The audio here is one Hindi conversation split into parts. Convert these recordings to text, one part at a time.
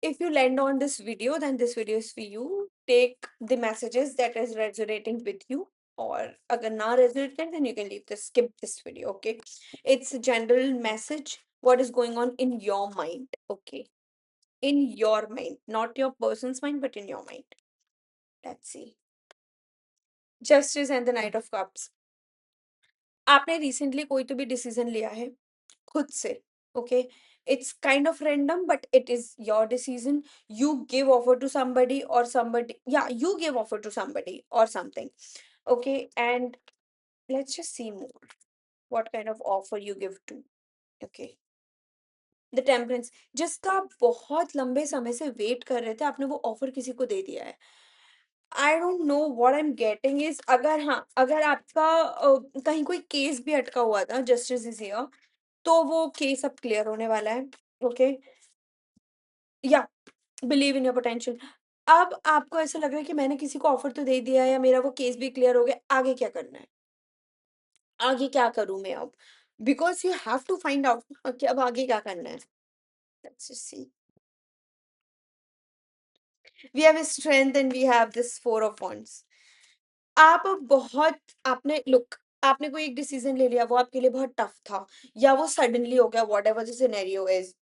if you land on this video, then this video is for you. Take the messages that is resonating with you, or agar na resonating, then you can leave this, skip this video, okay? It's a general message, what is going on in your mind, okay? In your mind, not your person's mind, but in your mind. Let's see. Justice and the Knight of Cups. आपने रिसेंटली कोई तो भी डिसीजन लिया है खुद से, okay? It's kind of random, but it is your decision. You give offer to somebody, or somebody, yeah, you give offer to somebody or something, okay? And let's just see more what kind of offer you give to, okay? The temperance, जिसका आप बहुत लंबे समय से वेट कर रहे थे, आपने वो ऑफर किसी को दे दिया है। I don't know what I am getting is, अगर हाँ, अगर आपका कहीं कोई केस भी अटका हुआ था, जस्टिस इज हियर, तो वो केस अब क्लियर होने वाला है, ओके? या बिलीव इन योर पोटेंशियल। अब आपको ऐसा लग रहा है कि मैंने किसी को ऑफर तो दे दिया है, या मेरा वो केस भी क्लियर हो गया, आगे क्या करना है? आगे क्या करूं मैं अब? Because you have to find out कि अब आगे क्या करना है। Let's just see. We have strength and we have this four of wands। आप बहुत, आपने लुक, आपने कोई एक डिसीजन ले लिया, वो आपके लिए बहुत टफ था, या वो सडनली हो गया, what ever the scenario is.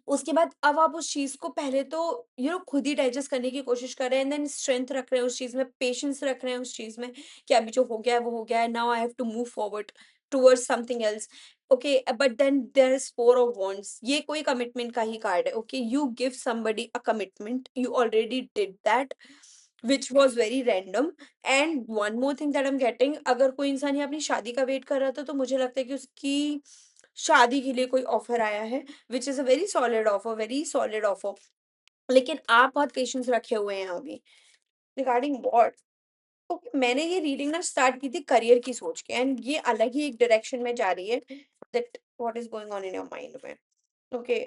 उसके बाद अब आप उस चीज को पहले तो खुद ही डाइजेस्ट करने की कोशिश कर रहे हैं, एंड देन स्ट्रेंथ रख रहे हैं उस चीज में, पेशेंस रख रहे हैं उस चीज में, कि अभी जो हो गया है वो हो गया है, now I have to move forward towards something else, okay? But then there is four of wands। ये कोई कमिटमेंट का ही कार्ड है, okay? You give somebody a commitment, you already did that, which was very random। And one more thing that I am getting, अगर कोई इंसान ये अपनी शादी का वेट कर रहा था, तो मुझे लगता है कि उसकी शादी के लिए कोई ऑफर आया है, which is a very solid offer, very solid offer. लेकिन आप बहुत पेशेंस रखे हुए हैं अभी। Regarding what? ओके, मैंने ये रीडिंग ना स्टार्ट की थी करियर की सोच के, एंड ये अलग ही एक डायरेक्शन में जा रही है, that what is going on in your mind में, ओके?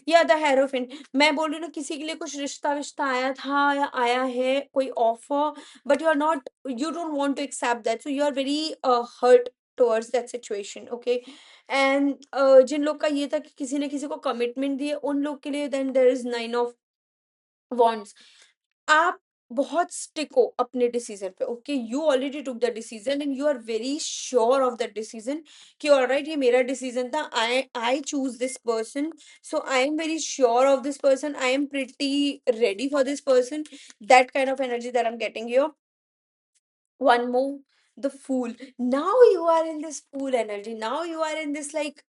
या द हेरोफिन, मैं बोल रही हूँ ना, किसी के लिए कुछ रिश्ता विश्ता आया था, या आया है कोई offer, but you are not, you don't want to accept that, so you are very hurt towards that situation, okay? And जिन लोग का ये था कि किसी ने किसी को कमिटमेंट दी है, उन लोग के लिए then there is nine of wands। आप बहुत स्टिक हो अपने डिसीजन पे, okay? You already took the decision and you are very sure of that decision, कि ऑलराइट, ये मेरा डिसीजन था, I choose this person, so I am very sure of this person, I am pretty ready for this person. That kind of energy that I am getting here. One more, the fool. Now you are in this fool energy, now you are in this, like,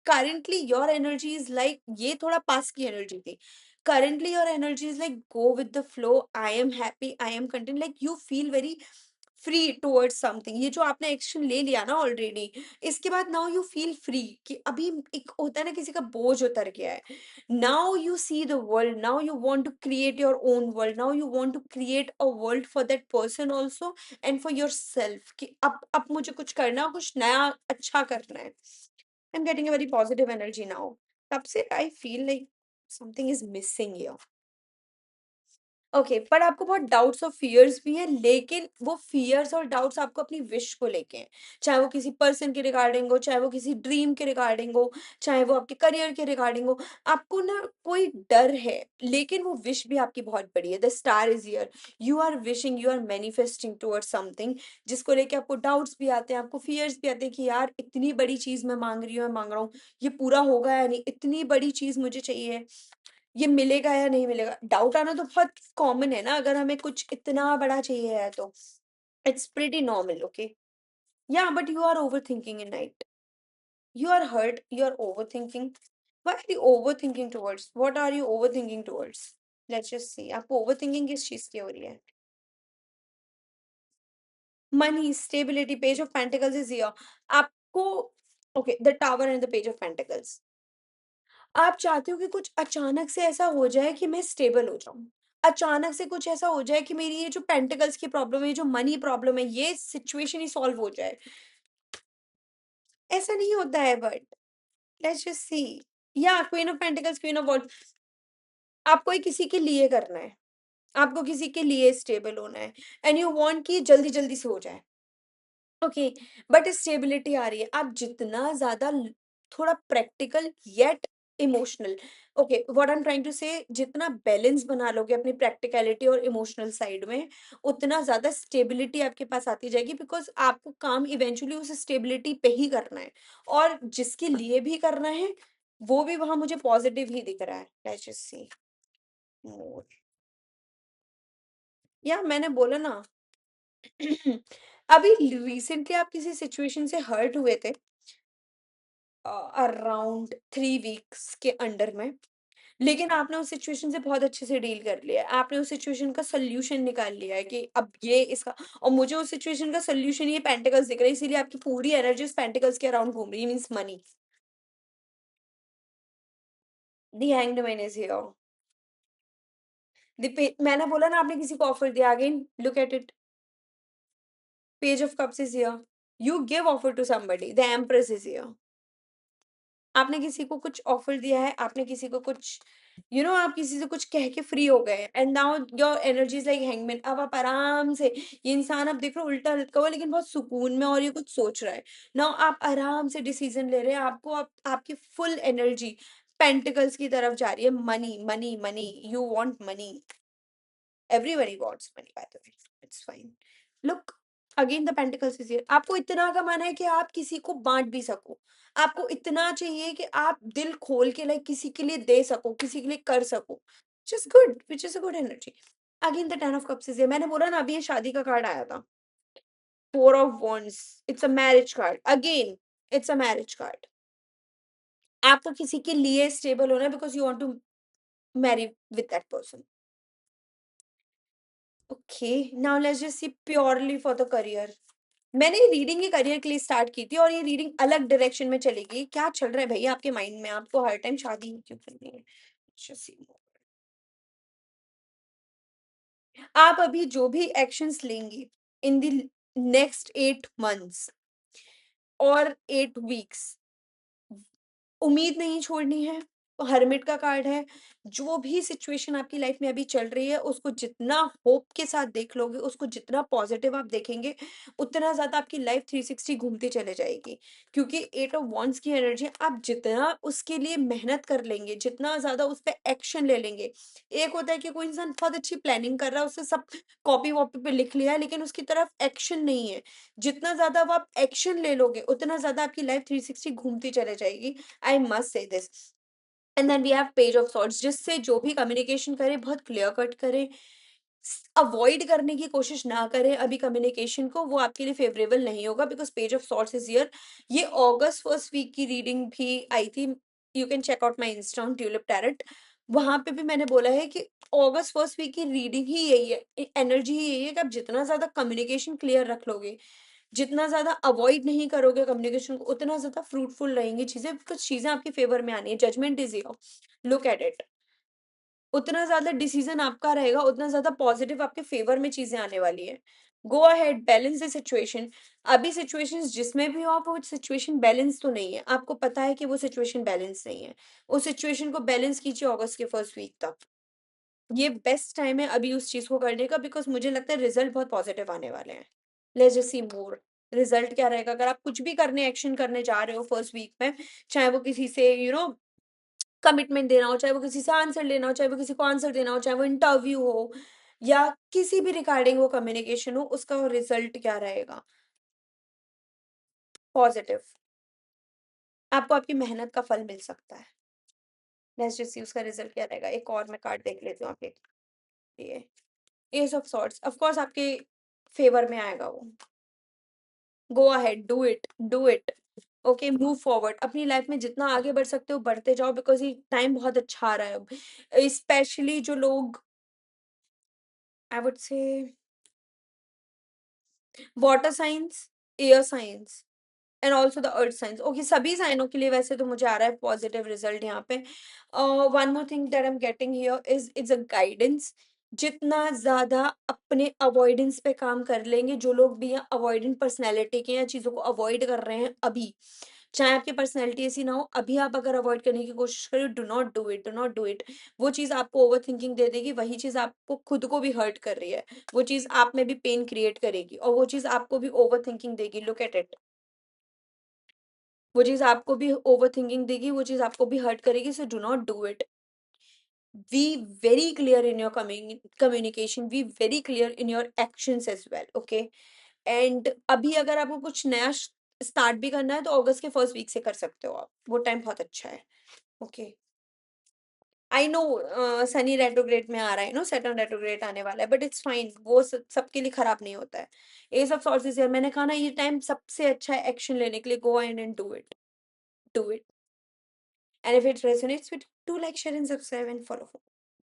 currently your energy is like, ये थोड़ा पास की energy थी, currently your energy is like, go with the flow, I am happy, I am content, like you feel very free towards something. ये जो आपने एक्शन ले लिया ना ऑलरेडी, इसके बाद नाउ यू फील फ्री, कि अभी एक होता है ना, किसी का बोझ उतर गया है। Now you see the world, now you want to create your own world, now you want to create a world for that person also, and for yourself, कि अब मुझे कुछ करना, कुछ नया अच्छा करना है। आई am getting a very positive energy now. तब से I feel like something is missing here, okay? पर आपको बहुत डाउट्स और फियर्स भी हैं, लेकिन वो फियर्स और डाउट्स आपको अपनी विश को लेके हैं, चाहे वो किसी पर्सन के रिगार्डिंग हो, चाहे वो किसी ड्रीम के रिगार्डिंग हो, चाहे वो आपके करियर के रिगार्डिंग हो। आपको ना कोई डर है, लेकिन वो विश भी आपकी बहुत बड़ी है। The star is here, you are wishing, you are manifesting towards something, जिसको लेके आपको डाउट्स भी आते हैं, आपको फियर्स भी आते हैं, कि यार इतनी बड़ी चीज मैं मांग रही हूँ, मैं मांग रहा हूँ, ये पूरा होगा या नहीं, इतनी बड़ी चीज मुझे चाहिए, ये मिलेगा या नहीं मिलेगा। डाउट आना तो बहुत कॉमन है ना, अगर हमें कुछ इतना बड़ा चाहिए है तो। It's pretty normal, okay? या but you are over thinking in night, you are hurt, you are over thinking. Why are you over thinking towards, what are you over thinking towards? Let's just see, आपको ओवर थिंकिंग किस चीज की हो रही है? Money, stability, page of pentacles is here. आपको, okay, the tower and the page of pentacles. आप चाहते हो कि कुछ अचानक से ऐसा हो जाए कि मैं स्टेबल हो जाऊँ। अचानक से कुछ ऐसा हो जाए कि मेरी ये जो पेंटिकल्स की प्रॉब्लम है, ये जो मनी प्रॉब्लम है, ये सिचुएशन ही सॉल्व हो जाए। ऐसा नहीं होता है, बट लेट्स जस्ट सी। या queen of pentacles, queen of wands. आपको ये किसी के लिए करना है, आपको किसी के लिए स्टेबल होना है, एंड यू वांट कि जल्दी-जल्दी से हो जाए। ओके, बट स्टेबिलिटी आ रही है। आप जितना ज़्यादा थोड़ा practical yet emotional. Okay, what I am trying to say, जितना बैलेंस बना लोगे अपनी प्रैक्टिकलिटी और इमोशनल साइड में, उतना ज़्यादा स्टेबिलिटी आपके पास आती जाएगी, बिकॉज़ आपको काम इवेंचुअली उस स्टेबिलिटी पे ही करना है, और जिसके लिए भी करना है, वो भी वहाँ मुझे पॉज़िटिव ही दिख रहा है। लेट्स जस्ट सी मोर। या मैंने बोला ना अभी रिसेंटली आप किसी सिचुएशन से हर्ट हुए थे, अराउंड 3 वीक्स के अंडर में। लेकिन आपने उस सिचुएशन से बहुत अच्छे से डील कर लिया है। आपने उस सिचुएशन का सॉल्यूशन निकाल लिया है कि अब ये इसका, और मुझे उस सिचुएशन का सॉल्यूशन ये पेंटिकल्स दिख रहा है, इसीलिए आपकी पूरी एनर्जी उस पेंटिकल्स के अराउंड घूम रही है, means money. The hanged man is here. मैंने बोला ना, आपने किसी को ऑफर दिया, again look at it, page of cups is here. You give offer to somebody, the empress is here. आपने किसी को कुछ ऑफर दिया है, आपने किसी को कुछ, आप किसी से कुछ कह के फ्री हो गए, and now your energy is like hangman. अब आप आराम से, ये इंसान आप देख रहे हो उल्टा लटका हुआ लेकिन बहुत सुकून में, और ये कुछ सोच रहा है। नाउ आप आराम से डिसीजन ले रहे हैं, आपकी फुल एनर्जी पेंटिकल्स की तरफ जा रही है। Money money money, you want money. Everybody wants money, by the way. It's fine. Look, again the pentacles is here. आपको इतना कमाना है कि आप किसी को बांट भी सको। आपको इतना चाहिए कि आप दिल खोल के लाइक किसी के लिए दे सको, किसी के लिए कर सको। Which is good, which is a good energy. Again the 10 of cups is here. मैंने बोला ना, अभी ये शादी का कार्ड आया था। 4 of wands. It's a marriage card. Again, it's a marriage card. आपको किसी के लिए स्टेबल होना है, because you want to marry with that person. Okay, now let's just C purely for the career. मैंने ये रीडिंग ही करियर के लिए स्टार्ट की थी, और ये रीडिंग अलग डायरेक्शन में चली गई। क्या चल रहा है भैया आपके माइंड में? आपको हर टाइम शादी ही क्यों करनी है? Just see more. आप अभी जो भी एक्शंस लेंगी इन द नेक्स्ट 8 मंथ्स और 8 वीक्स, उम्मीद नहीं छोड़नी है। हर्मिट का कार्ड है। जो भी सिचुएशन आपकी लाइफ में अभी चल रही है, उसको जितना होप के साथ देख लोगे, उसको जितना पॉजिटिव आप देखेंगे, उतना ज़्यादा आपकी लाइफ 360 घूमती चले जाएगी। क्योंकि 8 ऑफ वॉन्ड्स की एनर्जी, आप जितना उसके लिए मेहनत कर लेंगे, जितना ज़्यादा उस पर एक्शन ले लेंगे। एक होता है कि कोई इंसान बहुत अच्छी प्लानिंग कर रहा है, उससे सब कॉपी वॉपी पे लिख लिया है, लेकिन उसकी तरफ एक्शन नहीं है। जितना ज़्यादा वो आप एक्शन ले लोगे, उतना ज़्यादा आपकी लाइफ 360 घूमती चले जाएगी। I must say this. And then we have page of swords, जिससे जो भी कम्युनिकेशन करे बहुत क्लियर कट करे, अवॉइड करने की कोशिश ना करें अभी कम्युनिकेशन को, वो आपके लिए फेवरेबल नहीं होगा, because page of swords is here. ये अगस्त फर्स्ट वीक की रीडिंग भी आई थी। You can check out my insta on tulip tarot. वहां पे भी मैंने बोला है कि अगस्त फर्स्ट वीक की रीडिंग ही यही है, एनर्जी ही यही है कि आप जितना ज्यादा कम्युनिकेशन क्लियर रख लोगे, जितना ज़्यादा अवॉइड नहीं करोगे कम्युनिकेशन को, उतना ज़्यादा फ्रूटफुल रहेंगी चीज़ें, कुछ चीज़ें आपके फेवर में आनी है। Judgement is here, look at it. उतना ज़्यादा डिसीजन आपका रहेगा, उतना ज़्यादा पॉजिटिव आपके फेवर में चीज़ें आने वाली है। Go ahead, balance the situation. अभी सिचुएशंस जिसमें भी हो आप, वो सिचुएशन बैलेंस तो नहीं है, आपको पता है कि वो सिचुएशन बैलेंस नहीं है। उस सिचुएशन को बैलेंस कीजिए अगस्त के फर्स्ट वीक तक। ये बेस्ट टाइम है अभी उस चीज़ को करने का, बिकॉज़ मुझे लगता है रिजल्ट बहुत पॉजिटिव आने वाले हैं। Let's just C more. Result क्या रहेगा? अगर आप कुछ भी करने, एक्शन करने जा रहे हो फर्स्ट वीक में, चाहे वो किसी से कमिटमेंट देना हो, चाहे वो किसी से आंसर लेना हो, चाहे वो किसी को आंसर देना हो, चाहे वो इंटरव्यू हो, या किसी भी रिगार्डिंग वो कम्युनिकेशन हो, उसका रिजल्ट क्या रहेगा? पॉजिटिव। आपको आपकी मेहनत का फल मिल सकता है। लेट्स जस्ट सी उसका रिजल्ट क्या रहेगा। एक और मैं कार्ड देख लेती हूँ आपके लिए। S of swords, of course आपके फेवर में आएगा वो। Go ahead, do it, do it. Okay, move forward. अपनी लाइफ में जितना आगे बढ़ सकते हो बढ़ते जाओ, बिकॉज ये टाइम बहुत अच्छा आ रहा है अब। स्पेशली जो लोग, I would say water science, air science, and also the earth science. Okay, सभी साइनों के लिए वैसे तो मुझे आ रहा है पॉजिटिव रिजल्ट यहाँ पे। One more thing that I am getting here is it's a guidance. जितना ज्यादा अपने अवॉइडेंस पे काम कर लेंगे, जो लोग भी यहाँ अवॉइडेंट पर्सनैलिटी के या चीजों को अवॉइड कर रहे हैं अभी, चाहे आपकी पर्सनैलिटी ऐसी ना हो, अभी आप अगर अवॉइड करने की कोशिश करें, do not do it, do not do it. वो चीज आपको ओवर थिंकिंग दे देगी, वही चीज आपको खुद को भी हर्ट कर रही है, वो चीज आप में भी पेन क्रिएट करेगी, और वो चीज आपको भी ओवर थिंकिंग देगी। Look at it. वो चीज़ आपको भी ओवरथिंकिंग देगी, वो चीज़ आपको भी हर्ट करेगी, so do not do it. Be very clear in your communication, be very clear in your actions as well, okay? And अभी अगर आपको कुछ नया स्टार्ट भी करना है तो अगस्त के फर्स्ट वीक से कर सकते हो आप, वो टाइम बहुत अच्छा है, okay? I know Shani retrograde में आ रहा है, नो सैटर्न रेट्रोग्रेड आने वाला है, बट इट्स फाइन, वो सबके लिए खराब नहीं होता है। ये सब सोर्सेज है, मैंने कहा ना ये टाइम सबसे अच्छा है एक्शन लेने के लिए, go ahead and do it, and if it resonates with, do like share and subscribe and follow.